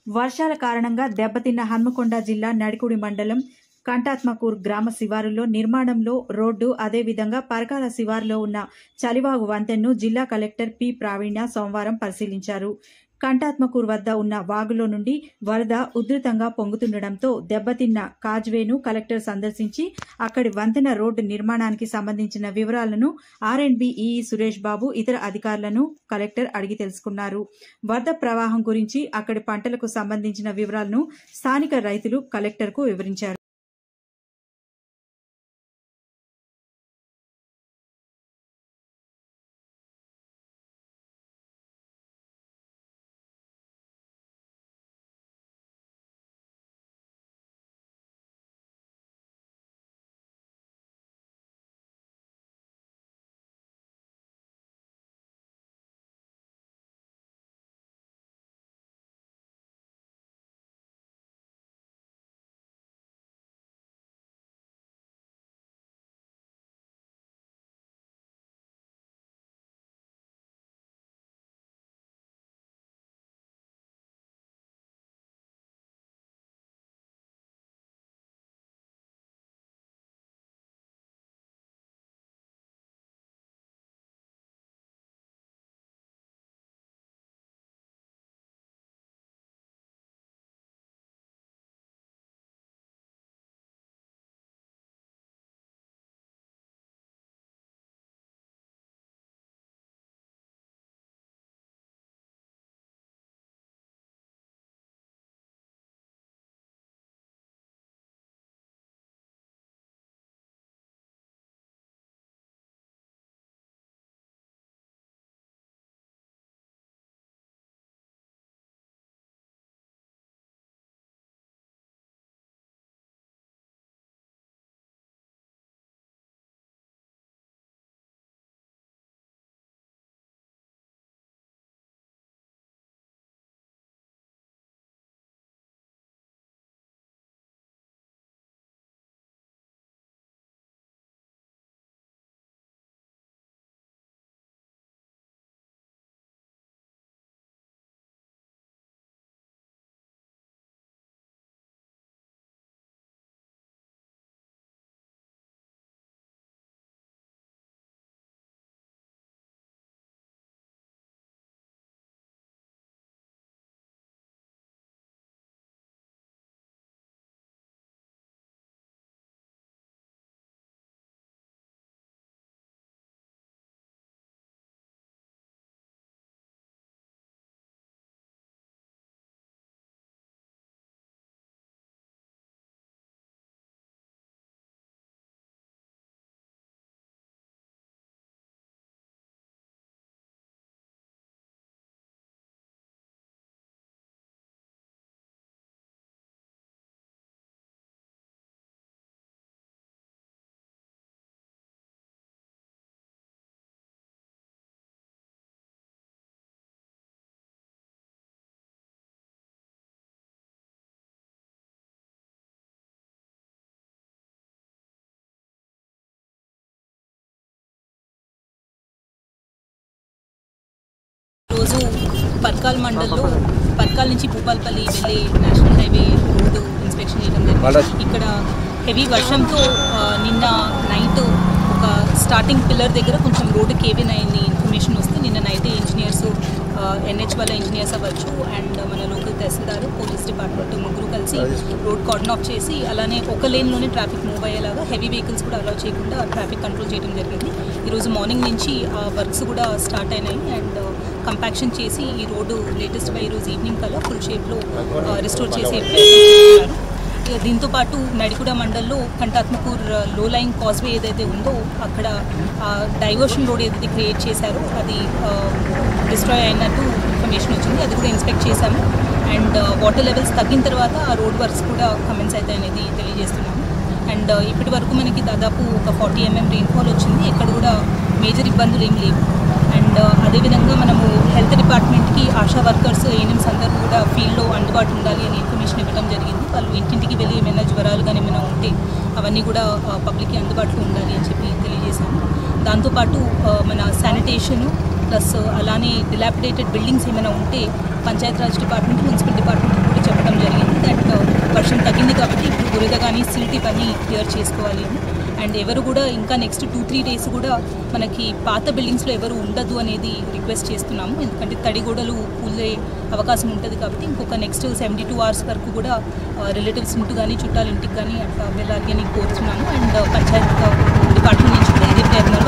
వర్షాల కారణంగా దెబ్బతిన్న హన్మకొండ జిల్లా నడికుడి మండలం కంటాత్మకూర్ గ్రామ శివారులో నిర్మాణంలో రోడ్డు అదేవిధంగా పరకాల శివారులో ఉన్న చలివాగు వంతెన్ను జిల్లా కలెక్టర్ పి ప్రావీణ్య సోమవారం పరిశీలించారు. కంటాత్మకూర్ వద్ద ఉన్న వాగులో నుండి వరద ఉధృతంగా పొంగుతుండటంతో దెబ్బతిన్న కాజ్వేను కలెక్టర్ సందర్శించి అక్కడి వంతెన రోడ్డు నిర్మాణానికి సంబంధించిన వివరాలను ఆర్ఎండ్బి ఈఈ సురేష్ బాబు ఇతర అధికారులను కలెక్టర్ అడిగి తెలుసుకున్నారు. వరద ప్రవాహం గురించి అక్కడి పంటలకు సంబంధించిన వివరాలను స్థానిక రైతులు కలెక్టర్కు వివరించారు. రోజు పర్కాల్ మండల్లో పర్కాల్ నుంచి భూపాల్పల్లి వెళ్ళే నేషనల్ హైవే రోడ్డు ఇన్స్పెక్షన్ చేయడం జరిగింది. ఇక్కడ హెవీ వర్షంతో నిన్న నైట్ ఒక స్టార్టింగ్ పిల్లర్ దగ్గర కొంచెం రోడ్డు కేవిన్ అయింది ఇన్ఫర్మేషన్ వస్తే నిన్న నైట్ ఇంజనీర్స్ ఎన్హెచ్ వాళ్ళ ఇంజనీర్స్ అవ్వచ్చు అండ్ మన లోకల్ తహసీల్దార్ పోలీస్ డిపార్ట్మెంట్ ముగ్గురు కలిసి రోడ్ కార్డన్ ఆఫ్ చేసి అలానే ఒక లేన్లోనే ట్రాఫిక్ మూవ్ అయ్యేలాగా హెవీ వెహికల్స్ కూడా అలౌ చేయకుండా ట్రాఫిక్ కంట్రోల్ చేయడం జరిగింది. ఈరోజు మార్నింగ్ నుంచి వర్క్స్ కూడా స్టార్ట్ అయినాయి అండ్ కంపాక్షన్ చేసి ఈ రోడ్డు లేటెస్ట్గా ఈరోజు ఈవినింగ్ కల్లా ఫుల్ షేప్లో రిస్టోర్ చేసే ప్రయత్నం. దీంతోపాటు నడికుడ మండల్లో కంటాత్మకూర్ లో లైన్ కాజ్వే ఏదైతే ఉందో అక్కడ డైవర్షన్ రోడ్ ఏదైతే క్రియేట్ చేశారో అది డిస్ట్రాయ్ అయినట్టు ఇన్ఫర్మేషన్ వచ్చింది. అది కూడా ఇన్స్పెక్ట్ చేశాము అండ్ వాటర్ లెవెల్స్ తగ్గిన తర్వాత ఆ రోడ్ వర్క్స్ కూడా కమెన్స్ అవుతాయి అనేది తెలియజేస్తున్నాము. అండ్ ఇప్పటి వరకు మనకి దాదాపు ఒక 40 mm రెయిన్ఫాల్ వచ్చింది. ఇక్కడ కూడా మేజర్ ఇబ్బందులు ఏం లేవు. అండ్ అదేవిధంగా మనము హెల్త్ డిపార్ట్మెంట్కి ఆశా వర్కర్స్ ఏఎన్ఎంస్ అందరూ కూడా ఫీల్డ్లో అందుబాటు ఉండాలి అని ఇన్ఫర్మేషన్ ఇవ్వడం జరిగింది. వాళ్ళు ఇంటింటికి వెళ్ళి ఏమైనా జ్వరాలు కానీ ఏమైనా ఉంటే అవన్నీ కూడా పబ్లిక్కి అందుబాటులో ఉండాలి అని చెప్పి తెలియజేశాము. దాంతోపాటు మన శానిటేషను ప్లస్ అలానే డిలాపిడేటెడ్ బిల్డింగ్స్ ఏమైనా ఉంటే పంచాయతీరాజ్ డిపార్ట్మెంట్ మున్సిపల్ డిపార్ట్మెంట్ కూడా వర్షం తగ్గింది కాబట్టి ఇప్పుడు బురద కానీ సిల్ట్ ఇవన్నీ క్లియర్ చేసుకోవాలి అని. అండ్ ఎవరు కూడా ఇంకా నెక్స్ట్ 2-3 డేస్ కూడా మనకి పాత బిల్డింగ్స్లో ఎవరు ఉండదు అనేది రిక్వెస్ట్ చేస్తున్నాము. ఎందుకంటే తడిగోడలు కూలే అవకాశం ఉంటుంది కాబట్టి ఇంకొక నెక్స్ట్ 72 అవర్స్ వరకు కూడా రిలేటివ్స్ ఇంటి కానీ చుట్టాల ఇంటికి కానీ అట్లా వెళ్ళాలి అని కోరుతున్నాము. అండ్ పంచాయత్ డిపార్ట్మెంట్ నుంచి కూడా ఇదే ప్రయత్నాలు